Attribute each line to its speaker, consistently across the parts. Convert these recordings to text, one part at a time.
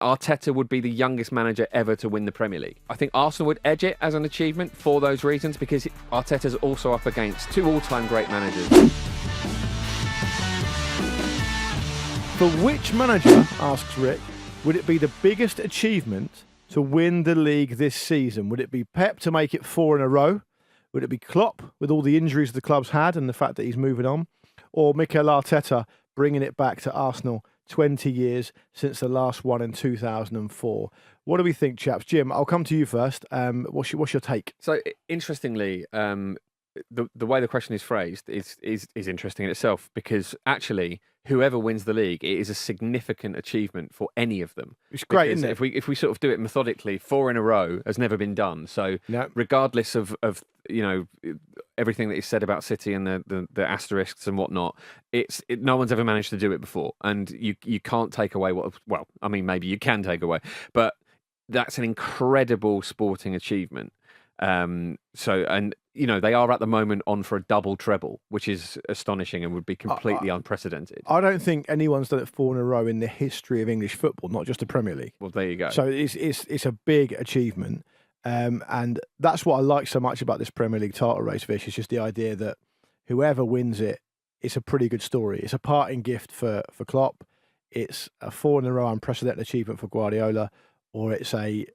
Speaker 1: Arteta would be the youngest manager ever to win the Premier League. I think Arsenal would edge it as an achievement for those reasons, because Arteta's also up against two all-time great managers.
Speaker 2: For which manager, asks Rick, would it be the biggest achievement to win the league this season? Would it be Pep to make it 4 in a row? Would it be Klopp with all the injuries the club's had and the fact that he's moving on? Or Mikel Arteta bringing it back to Arsenal 20 years since the last one in 2004? What do we think, chaps? Jim, I'll come to you first. What's your take?
Speaker 1: So, interestingly, the way the question is phrased is interesting in itself, because actually, whoever wins the league, it is a significant achievement for any of them.
Speaker 2: It's great,
Speaker 1: because
Speaker 2: isn't it?
Speaker 1: If we sort of do it methodically, 4 in a row has never been done. So regardless of everything that is said about City and the asterisks and whatnot, no one's ever managed to do it before, and you can't take away maybe you can take away, but that's an incredible sporting achievement. They are at the moment on for a double treble, which is astonishing and would be completely unprecedented.
Speaker 2: I don't think anyone's done it 4 in a row in the history of English football, not just the Premier League.
Speaker 1: Well, there you go.
Speaker 2: So it's a big achievement, and that's what I like so much about this Premier League title race, Vish. It's just the idea that whoever wins it, it's a pretty good story. It's a parting gift for Klopp. It's a 4 in a row unprecedented achievement for Guardiola, or it's a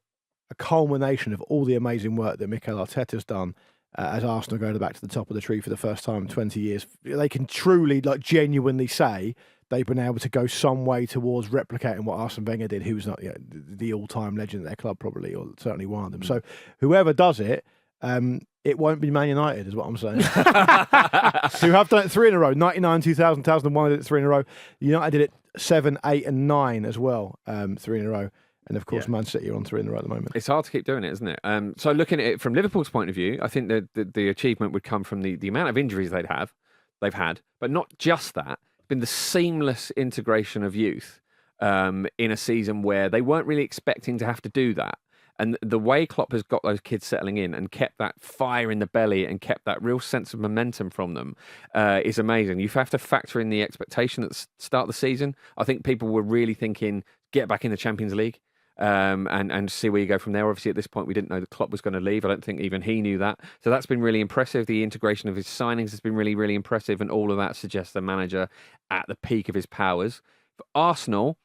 Speaker 2: culmination of all the amazing work that Mikel Arteta's done as Arsenal go back to the top of the tree for the first time in 20 years. They can truly, genuinely say they've been able to go some way towards replicating what Arsene Wenger did, who was not the all-time legend at their club, probably, or certainly one of them. So whoever does it, it won't be Man United, is what I'm saying. Who have done it 3 in a row, 99, 2000, 2001, they did it 3 in a row. United did it 7, 8 and 9 as well, 3 in a row. And of course, Man City are on 3 in a row at the moment.
Speaker 1: It's hard to keep doing it, isn't it? So looking at it from Liverpool's point of view, I think that the achievement would come from the amount of injuries they've had, but not just that. It's been the seamless integration of youth in a season where they weren't really expecting to have to do that. And the way Klopp has got those kids settling in and kept that fire in the belly and kept that real sense of momentum from them is amazing. You have to factor in the expectation at the start of the season. I think people were really thinking, get back in the Champions League. And see where you go from there. Obviously, at this point, we didn't know that Klopp was going to leave. I don't think even he knew that. So that's been really impressive. The integration of his signings has been really, really impressive. And all of that suggests a manager at the peak of his powers. For Arsenal,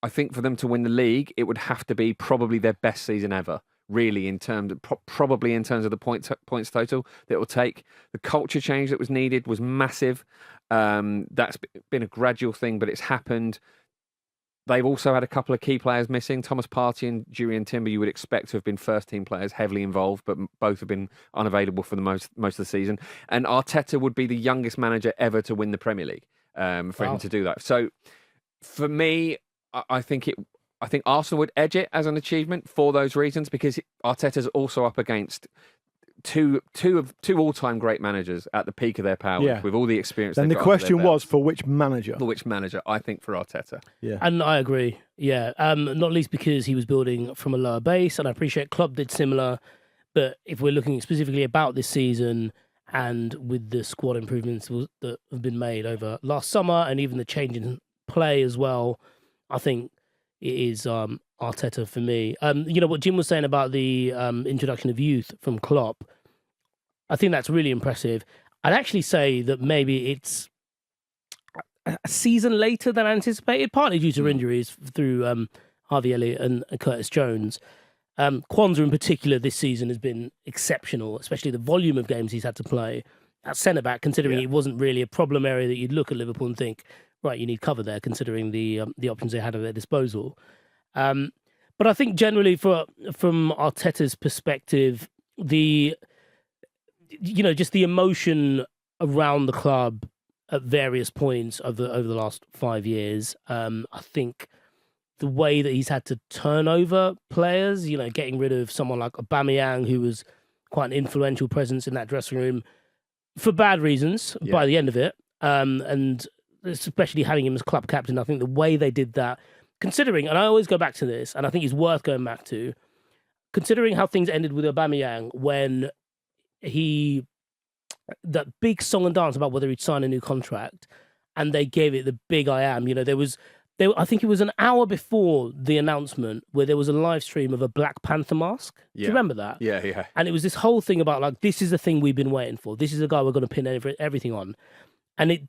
Speaker 1: I think for them to win the league, it would have to be probably their best season ever. Really, probably in terms of the points total that it will take. The culture change that was needed was massive. That's been a gradual thing, but it's happened. They've also had a couple of key players missing. Thomas Partey and Jurien Timber, you would expect to have been first-team players, heavily involved, but both have been unavailable for the most of the season. And Arteta would be the youngest manager ever to win the Premier League for him to do that. So, for me, I think Arsenal would edge it as an achievement for those reasons, because Arteta's also up against two all-time great managers at the peak of their powers, with all the experience.
Speaker 2: Then the question was, for which manager?
Speaker 1: For which manager? I think for Arteta.
Speaker 3: Yeah, and I agree. Yeah, not least because he was building from a lower base, and I appreciate Klopp did similar. But if we're looking specifically about this season and with the squad improvements that have been made over last summer, and even the change in play as well, I think it is Arteta for me. What Jim was saying about the introduction of youth from Klopp, I think that's really impressive. I'd actually say that maybe it's a season later than anticipated, partly due to injuries through Harvey Elliott and Curtis Jones. Kwanzaa in particular this season has been exceptional, especially the volume of games he's had to play at centre-back, considering it wasn't really a problem area that you'd look at Liverpool and think, right, you need cover there, considering the options they had at their disposal. But I think generally, from Arteta's perspective, just the emotion around the club at various points over the last 5 years. I think the way that he's had to turn over players, getting rid of someone like Aubameyang, who was quite an influential presence in that dressing room for bad reasons by the end of it, and especially having him as club captain. I think the way they did that, considering, and I always go back to this, and I think it's worth going back to, considering how things ended with Aubameyang when that big song and dance about whether he'd sign a new contract, and they gave it the big I am. There I think it was an hour before the announcement where there was a live stream of a Black Panther mask. Do you remember that?
Speaker 1: Yeah, yeah.
Speaker 3: And it was this whole thing about like, this is the thing we've been waiting for. This is the guy we're going to pin everything on. And it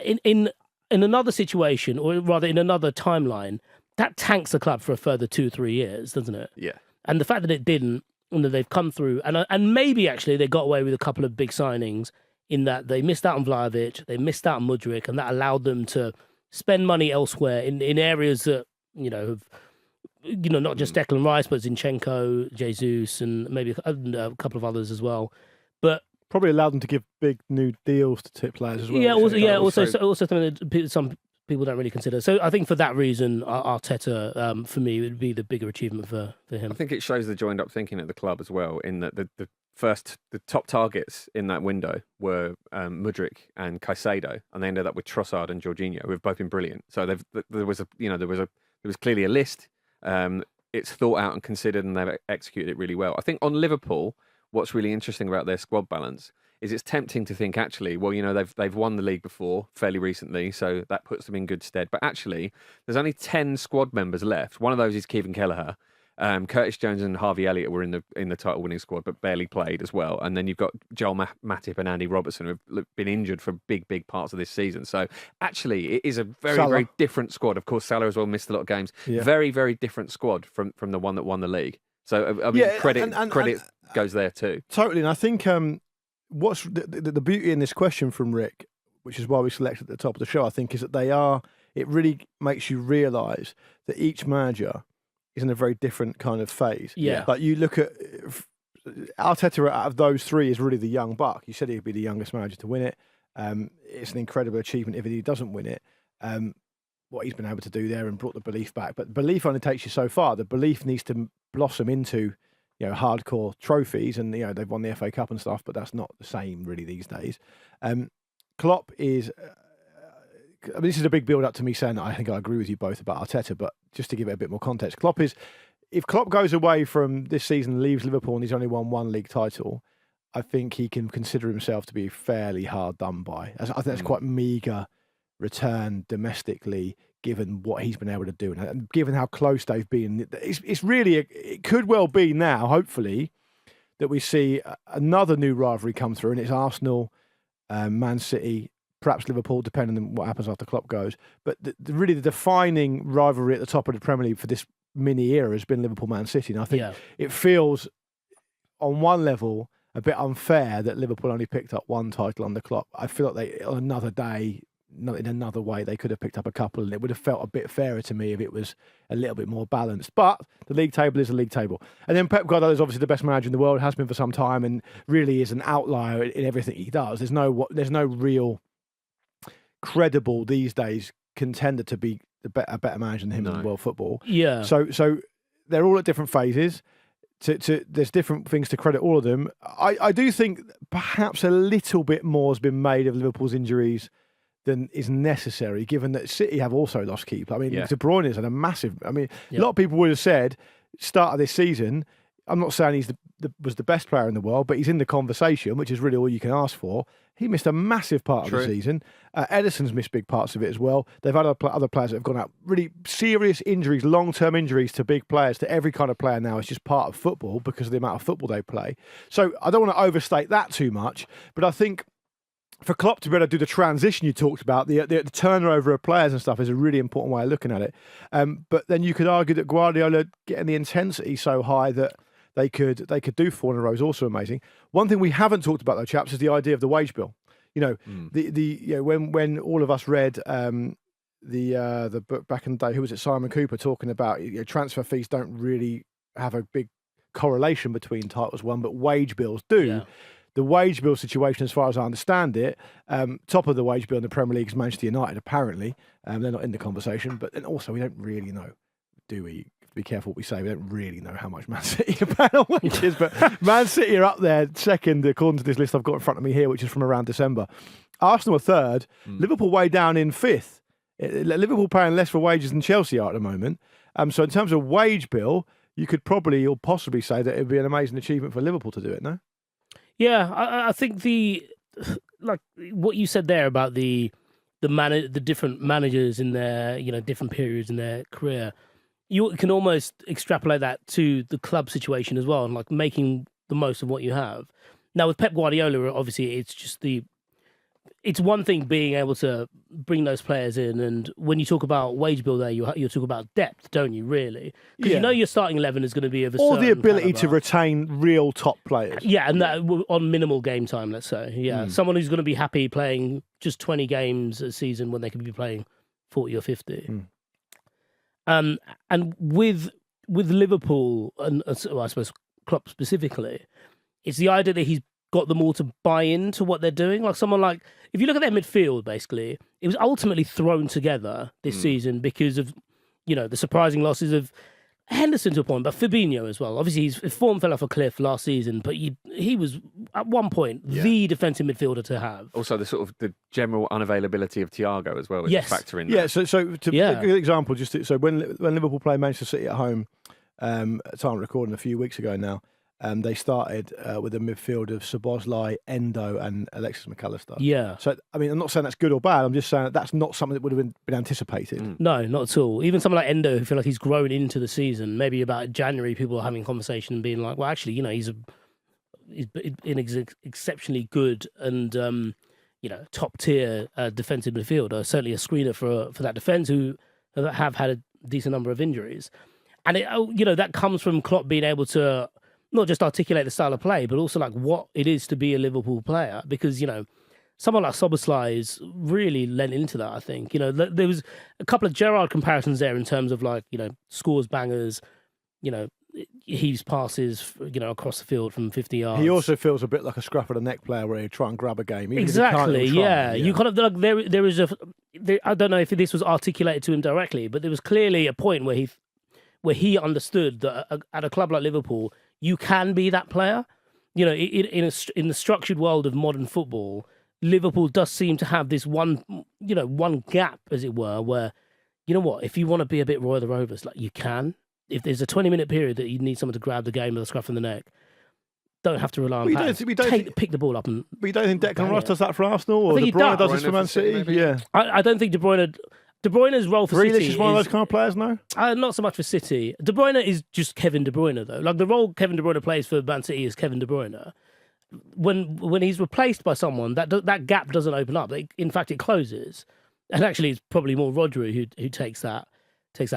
Speaker 3: in another situation, or rather in another timeline, that tanks the club for a further 2-3 years, doesn't it?
Speaker 1: Yeah.
Speaker 3: And the fact that it didn't, and that they've come through, and maybe actually they got away with a couple of big signings in that they missed out on Vlahovic, they missed out on Mudryk, and that allowed them to spend money elsewhere in areas that, not just Declan Rice, but Zinchenko, Jesus, and maybe a couple of others as well. But
Speaker 2: probably allowed them to give big new deals to tip players as well.
Speaker 3: Yeah, also something that some people don't really consider. So I think for that reason, Arteta, for me, would be the bigger achievement for him.
Speaker 1: I think it shows the joined up thinking at the club as well, in that the top targets in that window were Mudryk and Caicedo, and they ended up with Trossard and Jorginho, who have both been brilliant. So there was clearly a list. It's thought out and considered, and they've executed it really well. I think on Liverpool, what's really interesting about their squad balance is it's tempting to think, actually, well, they've won the league before fairly recently, so that puts them in good stead. But actually, there's only 10 squad members left. One of those is Kevin Kelleher. Curtis Jones and Harvey Elliott were in the title-winning squad, but barely played as well. And then you've got Joel Matip and Andy Robertson, who've been injured for big parts of this season. So actually, it is a very different squad. Of course, Salah as well missed a lot of games. Yeah. Very, very different squad from the one that won the league. So I mean, credit goes there too.
Speaker 2: Totally, and I think what's the beauty in this question from Rick, which is why we selected at the top of the show, I think, is that it really makes you realise that each manager is in a very different kind of phase.
Speaker 3: Yeah.
Speaker 2: Like you look at Arteta, out of those three, is really the young buck. You said he'd be the youngest manager to win it. It's an incredible achievement if he doesn't win it. What he's been able to do there and brought the belief back. But belief only takes you so far. The belief needs to blossom into hardcore trophies, and they've won the FA Cup and stuff, but that's not the same really these days. Klopp is. This is a big build-up to me saying that I think I agree with you both about Arteta, but just to give it a bit more context, if Klopp goes away from this season, leaves Liverpool, and he's only won one league title, I think he can consider himself to be fairly hard done by. I think that's quite meagre return domestically, given what he's been able to do, and given how close they've been. It's really, it could well be now, hopefully, that we see another new rivalry come through, and it's Arsenal, Man City, perhaps Liverpool, depending on what happens after Klopp goes. But really the defining rivalry at the top of the Premier League for this mini era has been Liverpool-Man City. And I think it feels, on one level, a bit unfair that Liverpool only picked up one title under Klopp. I feel like on another day, in another way, they could have picked up a couple, and it would have felt a bit fairer to me if it was a little bit more balanced. But the league table is a league table. And then Pep Guardiola is obviously the best manager in the world, has been for some time, and really is an outlier in everything he does. There's no real credible these days contender to be a better manager than him in world football.
Speaker 3: Yeah.
Speaker 2: So they're all at different phases. There's different things to credit all of them. I do think perhaps a little bit more has been made of Liverpool's injuries than is necessary, given that City have also lost keeper. I mean, De Bruyne has had a massive. I mean, a lot of people would have said start of this season. I'm not saying he's was the best player in the world, but he's in the conversation, which is really all you can ask for. He missed a massive part of the season. Edison's missed big parts of it as well. They've had other players that have gone out really serious injuries, long-term injuries to big players, to every kind of player now. It's just part of football because of the amount of football they play. So I don't want to overstate that too much, but I think for Klopp to be able to do the transition you talked about, the turnover of players and stuff is a really important way of looking at it. But then you could argue that Guardiola getting the intensity so high that they could do 4 in a row is also amazing. One thing we haven't talked about though, chaps, is the idea of the wage bill. When all of us read the book back in the day, who was it, Simon Cooper, talking about transfer fees don't really have a big correlation between titles won, but wage bills do. Yeah. The wage bill situation, as far as I understand it, top of the wage bill in the Premier League is Manchester United, apparently. They're not in the conversation, but then also we don't really know, do we? Be careful what we say. We don't really know how much Man City are paying on wages, but Man City are up there second, according to this list I've got in front of me here, which is from around December. Arsenal are third. Liverpool way down in fifth. Liverpool paying less for wages than Chelsea are at the moment. So in terms of wage bill, you could probably or possibly say that it would be an amazing achievement for Liverpool to do it, no?
Speaker 3: Yeah, I think like what you said there about the the different managers in their different periods in their career, you can almost extrapolate that to the club situation as well, and like making the most of what you have. Now with Pep Guardiola, obviously it's one thing being able to bring those players in, and when you talk about wage bill there, you talk about depth, don't you? Really, because you know your starting 11 is going to be of a
Speaker 2: or the
Speaker 3: certain
Speaker 2: ability
Speaker 3: caliber.
Speaker 2: to retain real top players.
Speaker 3: Yeah, and that on minimal game time, let's say. Yeah, someone who's going to be happy playing just 20 games a season when they could be playing 40 or 50. And with Liverpool and I suppose Klopp specifically, it's the idea that he's got them all to buy into what they're doing. Like someone like, if you look at their midfield, basically, it was ultimately thrown together this season because of, the surprising losses of Henderson to a point, but Fabinho as well. Obviously, his form fell off a cliff last season, but he was, at one point, the defensive midfielder to have.
Speaker 1: Also, the general unavailability of Thiago as well is a factor in that.
Speaker 2: Yeah, so a good example, so when Liverpool played Manchester City at home, at the time of recording a few weeks ago now, they started with a midfield of Szoboszlai, Endo, and Alexis McAllister. Yeah. So, I mean, I'm not saying that's good or bad. I'm just saying that's not something that would have been anticipated.
Speaker 3: No, not at all. Even someone like Endo, who feel like he's grown into the season. Maybe about January, people are having a conversation and being like, well, actually, he's an exceptionally good and top tier defensive midfielder. Certainly a screener for that defence who have had a decent number of injuries, and that comes from Klopp being able to not just articulate the style of play, but also like what it is to be a Liverpool player. Because, someone like Szoboszlai is really lent into that, I think. There was a couple of Gerrard comparisons there in terms of like, scores, bangers, heaves passes, across the field from 50 yards.
Speaker 2: He also feels a bit like a scruff of the neck player where he'd try and grab a game.
Speaker 3: Exactly, yeah. You kind of, like, there is I don't know if this was articulated to him directly, but there was clearly a point where he understood that at a club like Liverpool, you can be that player. In the structured world of modern football, Liverpool does seem to have this one gap, as it were, where, if you want to be a bit Roy of the Rovers, like you can. If there's a 20-minute period that you need someone to grab the game with a scruff of the neck, don't have to rely on pass. Pick the ball up and.
Speaker 2: But you don't think Declan Rice does that for Arsenal, or De Bruyne does this for Man City? Yeah,
Speaker 3: I don't think De Bruyne's role for City
Speaker 2: is one of those kind of players, no?
Speaker 3: Not so much for City. De Bruyne is just Kevin De Bruyne, though. Like, the role Kevin De Bruyne plays for Man City is Kevin De Bruyne. When he's replaced by someone, that gap doesn't open up. In fact, it closes. And actually, it's probably more Rodri who takes that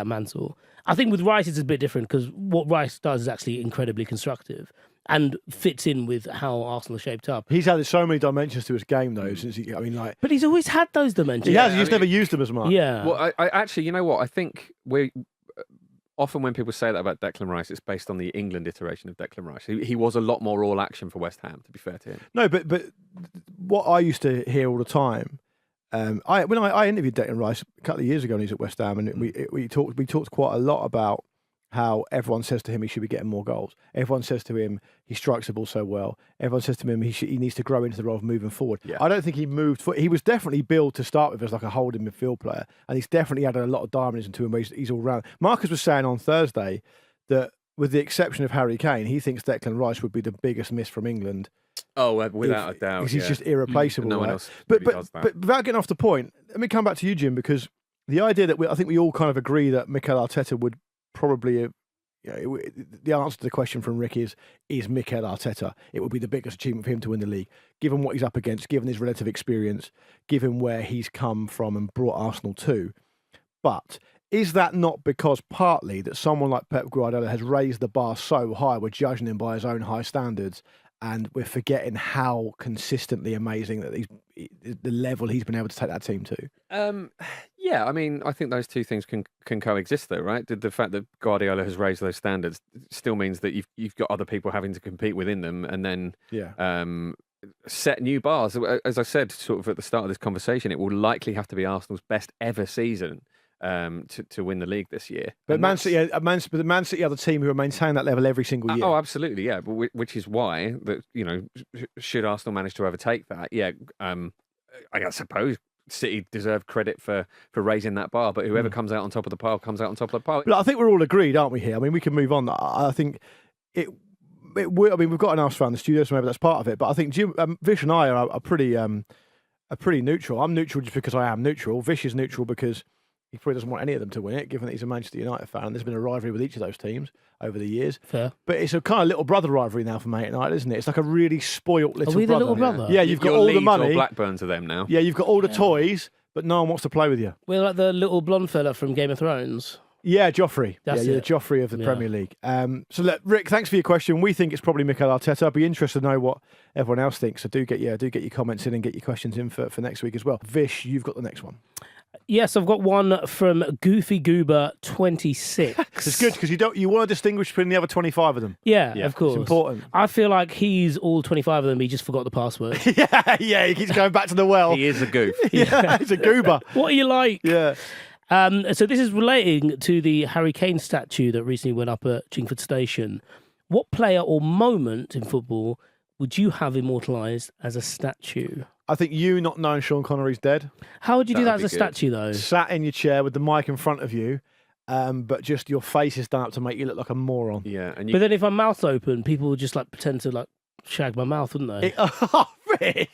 Speaker 3: mantle. I think with Rice, it's a bit different because what Rice does is actually incredibly constructive and fits in with how Arsenal are shaped up.
Speaker 2: He's added so many dimensions to his game, though, since
Speaker 3: But he's always had those dimensions.
Speaker 2: He has, he's just never used them as much.
Speaker 3: Yeah.
Speaker 1: Well, I actually, you know what? I think often when people say that about Declan Rice, it's based on the England iteration of Declan Rice. He was a lot more all action for West Ham, to be fair to him.
Speaker 2: No, but what I used to hear all the time, when I interviewed Declan Rice a couple of years ago when he was at West Ham, and we talked quite a lot about how everyone says to him he should be getting more goals. Everyone says to him he strikes the ball so well. Everyone says to him he needs to grow into the role of moving forward. Yeah. I don't think he moved. He was definitely billed to start with as like a holding midfield player, and he's definitely added a lot of dynamism to him. Where he's all round. Marcus was saying on Thursday that with the exception of Harry Kane, he thinks Declan Rice would be the biggest miss from England.
Speaker 1: Oh, without a doubt.
Speaker 2: Because he's just irreplaceable.
Speaker 1: No
Speaker 2: right?
Speaker 1: one else
Speaker 2: but
Speaker 1: does that.
Speaker 2: But without getting off the point, let me come back to you, Jim, because the idea that I think we all kind of agree that Mikel Arteta would probably. The answer to the question from Rick is Mikel Arteta. It would be the biggest achievement for him to win the league, given what he's up against, given his relative experience, given where he's come from and brought Arsenal to. But is that not because partly that someone like Pep Guardiola has raised the bar so high, we're judging him by his own high standards, and we're forgetting how consistently amazing that the level he's been able to take that team to?
Speaker 1: Yeah, I mean, I think those two things can coexist, though, right? The fact that Guardiola has raised those standards still means that you've got other people having to compete within them, and then set new bars. As I said, sort of at the start of this conversation, it will likely have to be Arsenal's best ever season to win the league this year.
Speaker 2: But Man City are the team who are maintaining that level every single year.
Speaker 1: Oh, absolutely, yeah. But which is why that should Arsenal manage to overtake that, I suppose City deserve credit for raising that bar, but whoever comes out on top of the pile comes out on top of the pile.
Speaker 2: But I think we're all agreed, aren't we? Here, I mean, we can move on. I think it. I mean, we've got an Arsenal fan in the studio, so maybe that's part of it. But I think Jim, Vish, and I are pretty are pretty neutral. I'm neutral just because I am neutral. Vish is neutral because he probably doesn't want any of them to win it, given that he's a Manchester United fan. And there's been a rivalry with each of those teams over the years.
Speaker 3: Fair.
Speaker 2: But it's a kind of little brother rivalry now for Man United, isn't it? It's like a really spoilt little
Speaker 3: Are we the
Speaker 2: brother.
Speaker 3: little brother?
Speaker 2: Yeah, you've got
Speaker 1: Your
Speaker 2: all the
Speaker 1: Leeds
Speaker 2: money.
Speaker 1: or Blackburn to them now.
Speaker 2: Yeah, you've got all the toys, but no one wants to play with you.
Speaker 3: We're like the little blonde fella from Game of Thrones.
Speaker 2: Yeah, Joffrey.
Speaker 3: That's
Speaker 2: you're
Speaker 3: it.
Speaker 2: the Joffrey of the
Speaker 3: Yeah.
Speaker 2: Premier League. So, look, Rick, thanks for your question. We think it's probably Mikel Arteta. I'd be interested to know what everyone else thinks. So do get your comments in and get your questions in for next week as well. Vish, you've got the next one.
Speaker 3: Yes, I've got one from Goofy Goober 26.
Speaker 2: It's good because you want to distinguish between the other 25 of them.
Speaker 3: Yeah,
Speaker 1: Yeah,
Speaker 3: of course.
Speaker 2: It's important.
Speaker 3: I feel like he's all 25 of them. He just forgot the password.
Speaker 2: yeah, he keeps going back to the well.
Speaker 1: He is a goof.
Speaker 2: Yeah, he's a goober.
Speaker 3: What are you like?
Speaker 2: Yeah.
Speaker 3: So this is relating to the Harry Kane statue that recently went up at Chingford Station. What player or moment in football would you have immortalised as a statue?
Speaker 2: I think you not knowing Sean Connery's dead,
Speaker 3: How would you do
Speaker 1: That
Speaker 3: that
Speaker 1: would
Speaker 3: as a
Speaker 1: be good.
Speaker 3: statue, though?
Speaker 2: sat in your chair with the mic in front of you, but just your face is done up to make you look like a moron.
Speaker 1: Yeah, and you
Speaker 3: But then if my mouth's open, people would just like pretend to like shag my mouth, wouldn't they?
Speaker 2: Oh, Vish.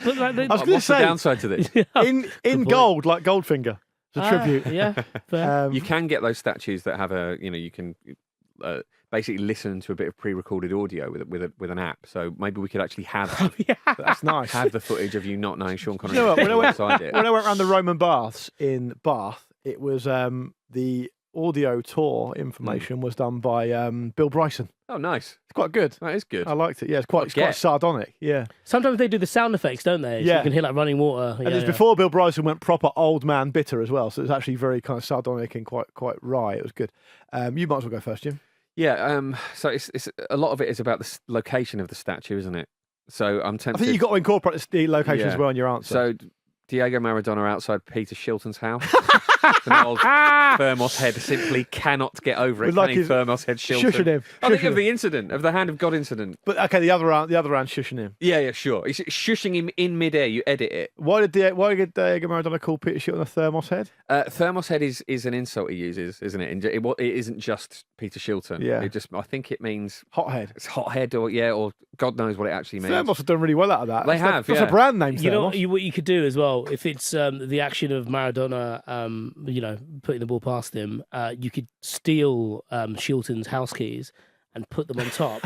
Speaker 3: But, like, they,
Speaker 2: I was going to
Speaker 1: what's the
Speaker 2: say,
Speaker 1: downside to this?
Speaker 2: in
Speaker 3: point.
Speaker 2: gold, like Goldfinger. It's a tribute.
Speaker 3: Yeah, fair.
Speaker 1: You can get those statues that have you can basically listen to a bit of pre-recorded audio with an app. So maybe we could actually have
Speaker 3: yeah.
Speaker 2: That's nice.
Speaker 1: have the footage of you not knowing Sean Connery
Speaker 2: You know what, when I went-
Speaker 1: inside it.
Speaker 2: When I went around the Roman baths in Bath, it was the audio tour information was done by Bill Bryson.
Speaker 1: Oh, nice.
Speaker 2: It's quite good.
Speaker 1: That is good.
Speaker 2: I liked it. Yeah, it's quite
Speaker 1: Get.
Speaker 2: sardonic. Yeah.
Speaker 3: Sometimes they do the sound effects, don't they? So
Speaker 2: Yeah.
Speaker 3: you can hear like running water.
Speaker 2: And it's before Bill Bryson went proper old man bitter as well. So it's actually very kind of sardonic and quite wry. It was good. You might as well go first, Jim.
Speaker 1: Yeah. So it's a lot of it is about the location of the statue, isn't it? So I'm
Speaker 2: I
Speaker 1: tempted.
Speaker 2: think you've got to incorporate the location as
Speaker 1: Yeah.
Speaker 2: well in your answer.
Speaker 1: So Diego Maradona outside Peter Shilton's house. It's an old thermos head simply cannot get over it.
Speaker 2: With like
Speaker 1: Can he
Speaker 2: his-
Speaker 1: thermos head Shilton?
Speaker 2: shushing him.
Speaker 1: I think
Speaker 2: Shushing
Speaker 1: of the incident, of the hand of God incident.
Speaker 2: But okay, the other round shushing him.
Speaker 1: Yeah, sure. He's shushing him in midair. You edit it.
Speaker 2: Why did Diego Maradona call Peter Shilton a thermos head?
Speaker 1: Thermos head is an insult he uses, isn't it? And it isn't just Peter Shilton.
Speaker 2: Yeah.
Speaker 1: I think it means
Speaker 2: Hothead.
Speaker 1: it's hothead or God knows what it actually means.
Speaker 2: Thermos have done really well out of that.
Speaker 1: They
Speaker 2: That's
Speaker 1: have,
Speaker 2: That's
Speaker 1: yeah.
Speaker 2: a brand name,
Speaker 3: You know
Speaker 2: Thermos.
Speaker 3: what you could do as well, if it's the action of Maradona, putting the ball past him, you could steal Shilton's house keys and put them on top.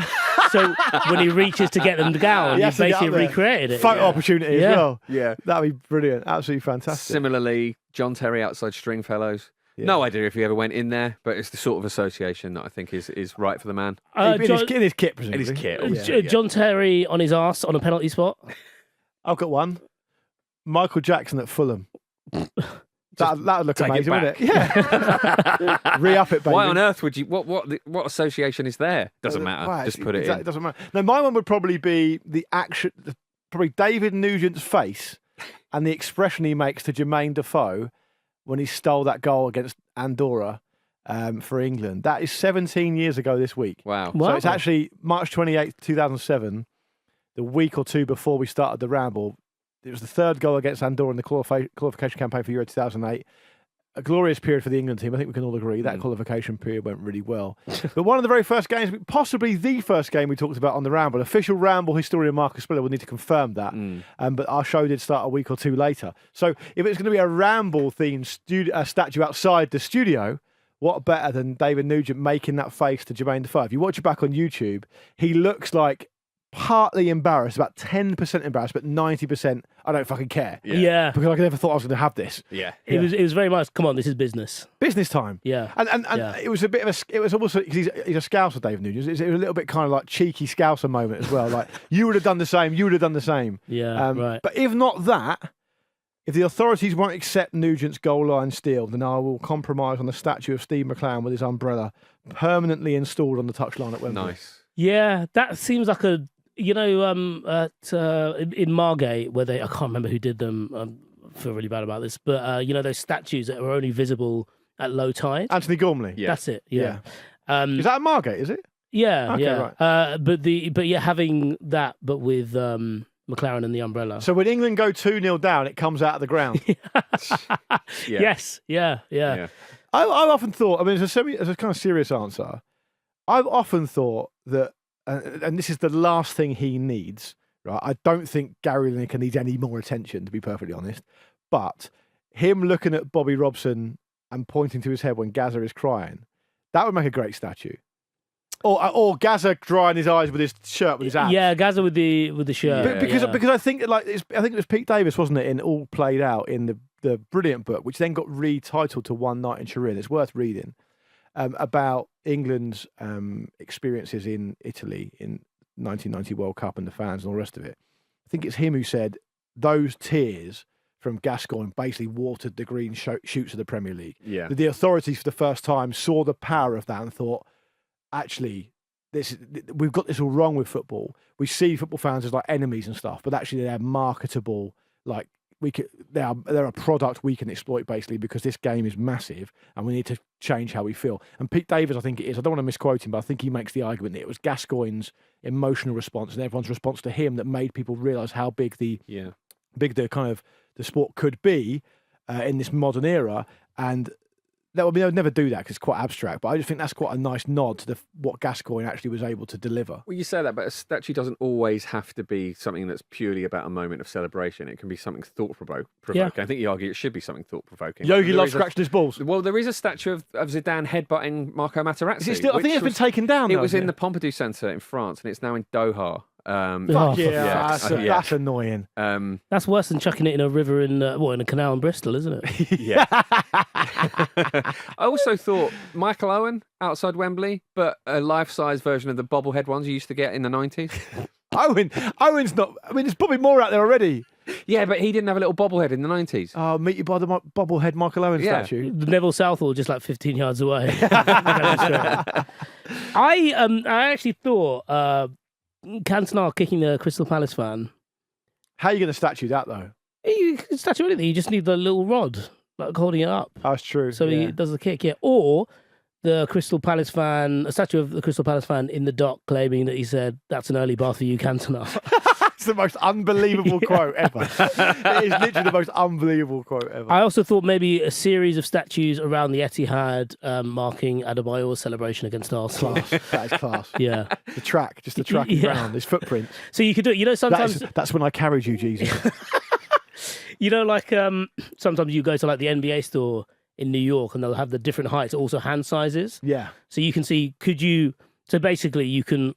Speaker 3: So when he reaches to get them down,
Speaker 2: He
Speaker 3: you've
Speaker 2: has to get
Speaker 3: basically
Speaker 2: up there.
Speaker 3: recreated it.
Speaker 2: Photo opportunity as
Speaker 3: Yeah.
Speaker 2: well.
Speaker 1: Yeah.
Speaker 2: That'd be brilliant. Absolutely fantastic.
Speaker 1: Similarly, John Terry outside Stringfellows.
Speaker 2: Yeah.
Speaker 1: No idea if he ever went in there, but it's the sort of association that I think is right for the man.
Speaker 2: in,
Speaker 3: John,
Speaker 2: his kit, presumably.
Speaker 1: In his kit,
Speaker 2: Yeah.
Speaker 3: John Terry on his arse on a penalty spot.
Speaker 2: I've got one. Michael Jackson at Fulham. That'd look
Speaker 1: take it
Speaker 2: amazing, wouldn't it? Yeah. Re-up it, baby.
Speaker 1: Why on earth would you? What association is there? Doesn't matter.
Speaker 2: Right,
Speaker 1: Just put it
Speaker 2: exactly,
Speaker 1: in.
Speaker 2: doesn't matter. No, my one would probably be probably David Nugent's face and the expression he makes to Jermaine Defoe when he stole that goal against Andorra for England. That is 17 years ago this week.
Speaker 1: Wow.
Speaker 3: Wow.
Speaker 2: So it's actually March 28th, 2007, the week or two before we started the Ramble. It was the third goal against Andorra in the qualification campaign for Euro 2008. A glorious period for the England team. I think we can all agree that qualification period went really well. But one of the very first games, possibly the first game we talked about on the Ramble, official Ramble historian Marcus Spiller will need to confirm that. But our show did start a week or two later. So if it's going to be a Ramble-themed statue outside the studio, what better than David Nugent making that face to Jermaine Defoe? If you watch it back on YouTube, he looks like partly embarrassed, about 10% embarrassed, but 90% I don't fucking care.
Speaker 3: Yeah.
Speaker 2: Because I never thought I was going to have this.
Speaker 1: Yeah.
Speaker 3: It was very much, come on, this is business.
Speaker 2: Business time.
Speaker 3: Yeah.
Speaker 2: And
Speaker 3: Yeah.
Speaker 2: it was a bit of it was almost, because he's a Scouser, David Nugent. It was a little bit kind of like cheeky Scouser moment as well. Like, you would have done the same, you would have done the same.
Speaker 3: Yeah, right.
Speaker 2: But if not that, if the authorities won't accept Nugent's goal line steal, then I will compromise on the statue of Steve McLaren with his umbrella permanently installed on the touchline at Wembley.
Speaker 1: Nice.
Speaker 3: Yeah, that seems like a, in Margate, where I can't remember who did them. I feel really bad about this, but those statues that are only visible at low tide.
Speaker 2: Anthony Gormley.
Speaker 1: Yeah.
Speaker 3: That's it. Yeah.
Speaker 2: Is that at Margate, is it?
Speaker 3: Yeah.
Speaker 2: Okay,
Speaker 3: yeah.
Speaker 2: right.
Speaker 3: Having that, but with McLaren and the umbrella.
Speaker 2: So when England go 2-0 down, it comes out of the ground.
Speaker 1: Yeah.
Speaker 3: Yes. Yeah.
Speaker 1: Yeah.
Speaker 2: I've often thought, I mean, it's a kind of serious answer. I've often thought that, and this is the last thing he needs, right? I don't think Gary Lineker needs any more attention, to be perfectly honest. But him looking at Bobby Robson and pointing to his head when Gazza is crying, that would make a great statue. Or Gazza drying his eyes with his shirt with his abs.
Speaker 3: Yeah, Gazza with the shirt.
Speaker 2: Because I think I think it was Pete Davis, wasn't it, in All Played Out in the brilliant book, which then got retitled to One Night in Turin. It's worth reading about England's experiences in Italy in 1990 World Cup and the fans and all the rest of it. I think it's him who said those tears from Gascoigne basically watered the green shoots of the Premier League.
Speaker 1: Yeah.
Speaker 2: The authorities for the first time saw the power of that and thought, actually, we've got this all wrong with football. We see football fans as like enemies and stuff, but actually they're marketable. Like they're a product we can exploit basically because this game is massive and we need to change how we feel. And Pete Davis, I think it is. I don't want to misquote him, but I think he makes the argument that it was Gascoigne's emotional response and everyone's response to him that made people realise how big the kind of the sport could be in this modern era. And they would never do that because it's quite abstract, but I just think that's quite a nice nod to what Gascoigne actually was able to deliver.
Speaker 1: Well, you say that, but a statue doesn't always have to be something that's purely about a moment of celebration. It can be something thought-provoking.
Speaker 3: Yeah.
Speaker 1: I think you argue it should be something thought-provoking.
Speaker 2: Yogi loves scratching his balls.
Speaker 1: Well, there is a statue of Zidane headbutting Marco Materazzi.
Speaker 2: Is it still, I think it's been taken down.
Speaker 1: It was in the Pompidou Centre in France, and it's now in Doha.
Speaker 2: That's annoying.
Speaker 3: That's worse than chucking it in a river in a canal in Bristol, isn't it?
Speaker 1: Yeah. I also thought Michael Owen outside Wembley, but a life-size version of the bobblehead ones you used to get in the 90s.
Speaker 2: Owen's not. I mean, there's probably more out there already.
Speaker 1: Yeah, but he didn't have a little bobblehead in the 90s.
Speaker 2: Oh, meet you by the bobblehead Michael Owen statue.
Speaker 3: Neville Southall, just like 15 yards away. I actually thought Cantona kicking the Crystal Palace fan.
Speaker 2: How are you going to statue that though?
Speaker 3: You can statue anything. You just need the little rod, like holding it up.
Speaker 2: That's true.
Speaker 3: So he does the kick, yeah. Or the Crystal Palace fan, a statue of the Crystal Palace fan in the dock claiming that he said, "That's an early bath for you, Cantona."
Speaker 2: It's the most unbelievable quote ever. It is literally the most unbelievable quote ever.
Speaker 3: I also thought maybe a series of statues around the Etihad marking Adebayor's celebration against Arsenal.
Speaker 2: That is class.
Speaker 3: Yeah.
Speaker 2: The track around, his footprint.
Speaker 3: So you could do it. You know, sometimes...
Speaker 2: That's when I carried you, Jesus.
Speaker 3: You know, like sometimes you go to like the NBA store in New York and they'll have the different heights, also hand sizes.
Speaker 2: Yeah.
Speaker 3: So you can see, so basically you can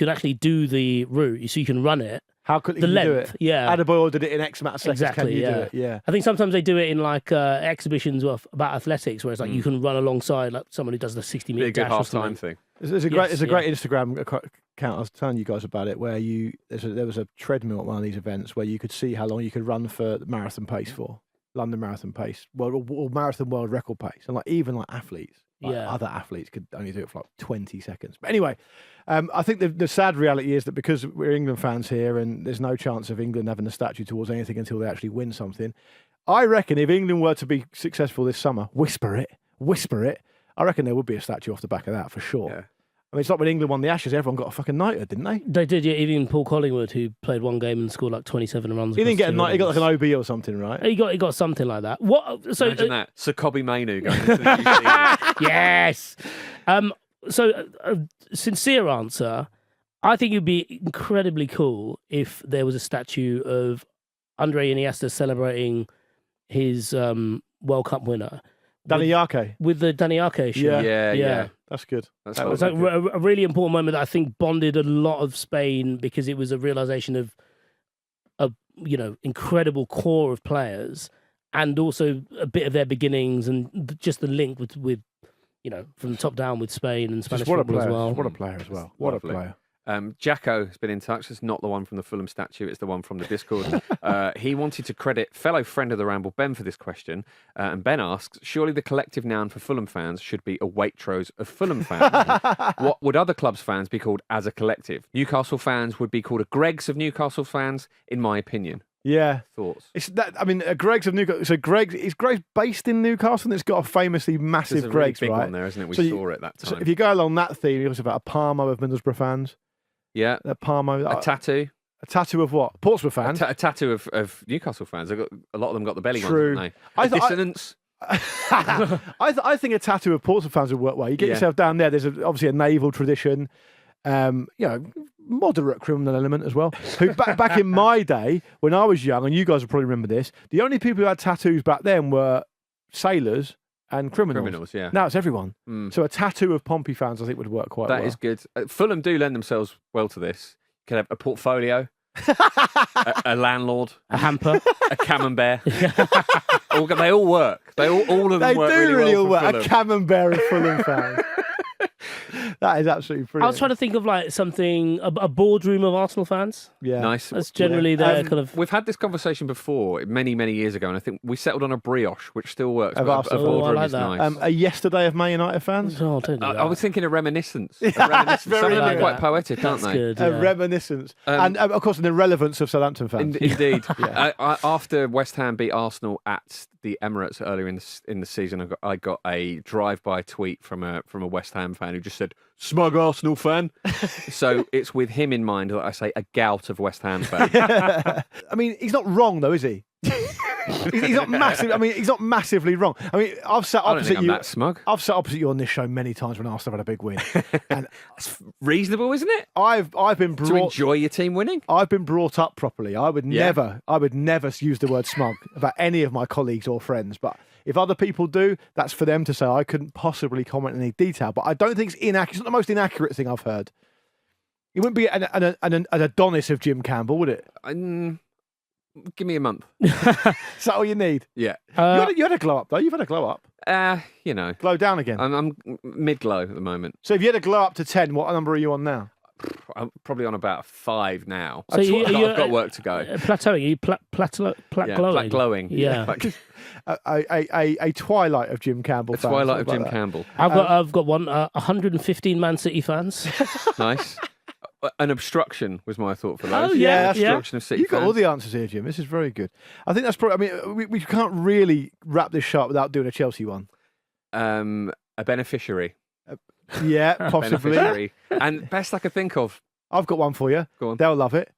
Speaker 3: actually do the route, so you can run it.
Speaker 2: How quickly
Speaker 3: the
Speaker 2: can
Speaker 3: length,
Speaker 2: you do it?
Speaker 3: Yeah.
Speaker 2: Adebayor did it in X amount of seconds.
Speaker 3: Exactly,
Speaker 2: Can you
Speaker 3: yeah.
Speaker 2: do it? Yeah.
Speaker 3: I think sometimes they do it in like exhibitions about athletics, where it's like you can run alongside like someone who does the 60-meter dash.
Speaker 1: Be a good half-time thing.
Speaker 2: There's a great Instagram account. I was telling you guys about it, where there was a treadmill at one of these events where you could see how long you could run for the marathon pace for. London Marathon pace, or marathon world record pace, and even athletes, other athletes could only do it for 20 seconds. But anyway, I think the sad reality is that because we're England fans here, and there's no chance of England having a statue towards anything until they actually win something. I reckon if England were to be successful this summer, whisper it. I reckon there would be a statue off the back of that for sure. Yeah. I mean, it's like when England won the Ashes, everyone got a fucking knighthood, didn't they?
Speaker 3: They did, yeah. Even Paul Collingwood, who played one game and scored like 27 runs.
Speaker 2: He didn't get a knight. He got like an OB or something, right?
Speaker 3: He got something like that. What? So
Speaker 1: imagine that. Sir Kobe Mainu going into the New Zealand.
Speaker 3: Yes. So sincere answer. I think it'd be incredibly cool if there was a statue of Andre Iniesta celebrating his World Cup winner.
Speaker 2: Danny Yarke.
Speaker 3: With the Danny Yarke shirt.
Speaker 1: Yeah.
Speaker 2: That's good.
Speaker 3: That was like a really important moment that I think bonded a lot of Spain, because it was a realization of a incredible core of players, and also a bit of their beginnings, and just the link with from the top down with Spain and Spanish football as well.
Speaker 2: What a player as well. What
Speaker 1: Lovely.
Speaker 2: A player.
Speaker 1: Jacko has been in touch. It's not the one from the Fulham statue. It's the one from the Discord. He wanted to credit fellow friend of the Ramble, Ben, for this question. And Ben asks, surely the collective noun for Fulham fans should be a Waitrose of Fulham fans. What would other clubs' fans be called as a collective? Newcastle fans would be called a Greggs of Newcastle fans, in my opinion.
Speaker 2: Yeah.
Speaker 1: Thoughts?
Speaker 2: It's that. I mean, Greggs of Newcastle. So Greggs based in Newcastle, and it's got a famously massive
Speaker 1: There's a
Speaker 2: Greggs,
Speaker 1: really big
Speaker 2: right?
Speaker 1: one there, isn't it? We saw it that time.
Speaker 2: So if you go along that theme, you also about a Parmo of Middlesbrough fans.
Speaker 1: Yeah.
Speaker 2: A Parmo.
Speaker 1: A tattoo.
Speaker 2: A tattoo of what? Portsmouth fans.
Speaker 1: A tattoo of Newcastle fans. A lot of them got the belly
Speaker 2: True.
Speaker 1: ones, haven't they? Dissonance.
Speaker 2: I think a tattoo of Portsmouth fans would work well. You get yourself down there. There's obviously a naval tradition. moderate criminal element as well. Who back in my day, when I was young, and you guys will probably remember this, the only people who had tattoos back then were sailors and criminals.
Speaker 1: Yeah.
Speaker 2: Now it's everyone. So a tattoo of Pompey fans, I think, would work quite well.
Speaker 1: That is good. Fulham do lend themselves well to this. You could have a portfolio, a landlord,
Speaker 3: A hamper.
Speaker 1: a camembert. They all work. All of them
Speaker 2: They
Speaker 1: work
Speaker 2: do
Speaker 1: really
Speaker 2: all
Speaker 1: well for
Speaker 2: work.
Speaker 1: Fulham.
Speaker 2: A camembert of Fulham fans. That is absolutely brilliant.
Speaker 3: I was trying to think of like something, a boardroom of Arsenal fans.
Speaker 2: Yeah.
Speaker 1: Nice.
Speaker 3: That's generally their kind of.
Speaker 1: We've had this conversation before, many, many years ago, and I think we settled on a brioche, which still works.
Speaker 2: Of
Speaker 1: but
Speaker 2: Arsenal.
Speaker 1: a boardroom
Speaker 3: I like
Speaker 1: is
Speaker 3: that.
Speaker 1: nice.
Speaker 2: A yesterday of Man United fans.
Speaker 3: Oh, don't do that.
Speaker 1: I was thinking a reminiscence.
Speaker 2: Very
Speaker 1: Some of them
Speaker 2: good.
Speaker 1: are quite poetic,
Speaker 3: That's
Speaker 1: aren't they?
Speaker 3: good.
Speaker 2: A
Speaker 3: yeah.
Speaker 2: reminiscence. And, of course, an irrelevance of Southampton fans.
Speaker 1: Indeed. After West Ham beat Arsenal at the Emirates earlier in the season, I got a drive-by tweet from a West Ham fan who just said, "Smug Arsenal fan." So it's with him in mind that I say a gout of West Ham fan.
Speaker 2: I mean, he's not wrong, though, is he? He's not massive. I mean, he's not massively wrong. I mean, I've sat
Speaker 1: I don't
Speaker 2: opposite
Speaker 1: think I'm
Speaker 2: you.
Speaker 1: that smug.
Speaker 2: I've sat opposite you on this show many times when Arsenal had a big win, and
Speaker 1: It's reasonable, isn't it?
Speaker 2: I've been
Speaker 1: To
Speaker 2: brought.
Speaker 1: enjoy your team winning.
Speaker 2: I've been brought up properly. I would
Speaker 1: Yeah.
Speaker 2: never use the word smug about any of my colleagues or friends. But if other people do, that's for them to say. I couldn't possibly comment in any detail. But I don't think it's inaccurate. It's not the most inaccurate thing I've heard. It wouldn't be an Adonis of Jim Campbell, would it?
Speaker 1: Give me a month.
Speaker 2: Is that all you need?
Speaker 1: Yeah.
Speaker 2: You had a glow up, though. You've had a glow up. Glow down again.
Speaker 1: I'm mid-glow at the moment.
Speaker 2: So if you had a glow up to 10, what number are you on now?
Speaker 1: I'm probably on about 5 now.
Speaker 3: So
Speaker 1: I've got work to go.
Speaker 3: Plateauing? Are you glowing?
Speaker 1: Glowing.
Speaker 3: Yeah.
Speaker 2: A twilight of Jim Campbell.
Speaker 1: A twilight of Jim Campbell.
Speaker 3: I've got one. 115 Man City fans.
Speaker 1: Nice. An obstruction was my thought for those.
Speaker 3: Oh, yeah,
Speaker 1: Obstruction of City
Speaker 2: You've got
Speaker 1: fans.
Speaker 2: all the answers here, Jim. This is very good. I think that's probably. I mean, we can't really wrap this shot without doing a Chelsea one.
Speaker 1: A beneficiary.
Speaker 2: Yeah, possibly.
Speaker 1: Beneficiary. And best I could think of.
Speaker 2: I've got one for you.
Speaker 1: Go on.
Speaker 2: They'll love it.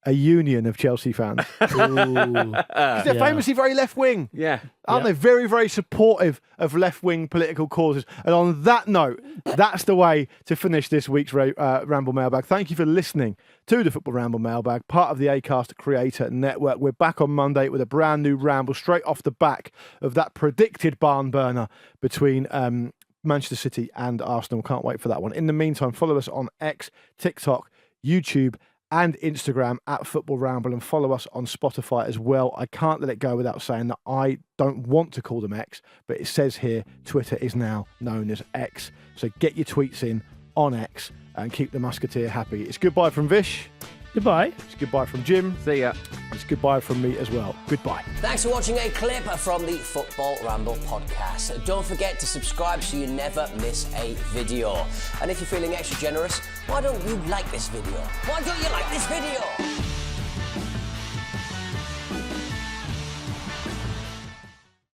Speaker 2: A union of Chelsea fans. Because they're famously very left wing,
Speaker 1: Yeah.
Speaker 2: aren't they? Very, very supportive of left wing political causes. And on that note, that's the way to finish this week's Ramble Mailbag. Thank you for listening to the Football Ramble Mailbag, part of the Acast Creator Network. We're back on Monday with a brand new ramble straight off the back of that predicted barn burner between Manchester City and Arsenal. Can't wait for that one. In the meantime, follow us on X, TikTok, YouTube, and Instagram at Football Ramble, and follow us on Spotify as well. I can't let it go without saying that I don't want to call them X, but it says here Twitter is now known as X. So get your tweets in on X and keep the Musketeer happy. It's goodbye from Vish.
Speaker 3: Goodbye.
Speaker 2: It's goodbye from Jim.
Speaker 1: See ya.
Speaker 2: It's goodbye from me as well. Goodbye.
Speaker 4: Thanks for watching a clip from the Football Ramble podcast. Don't forget to subscribe so you never miss a video. And if you're feeling extra generous, why don't you like this video? Why don't you like this video?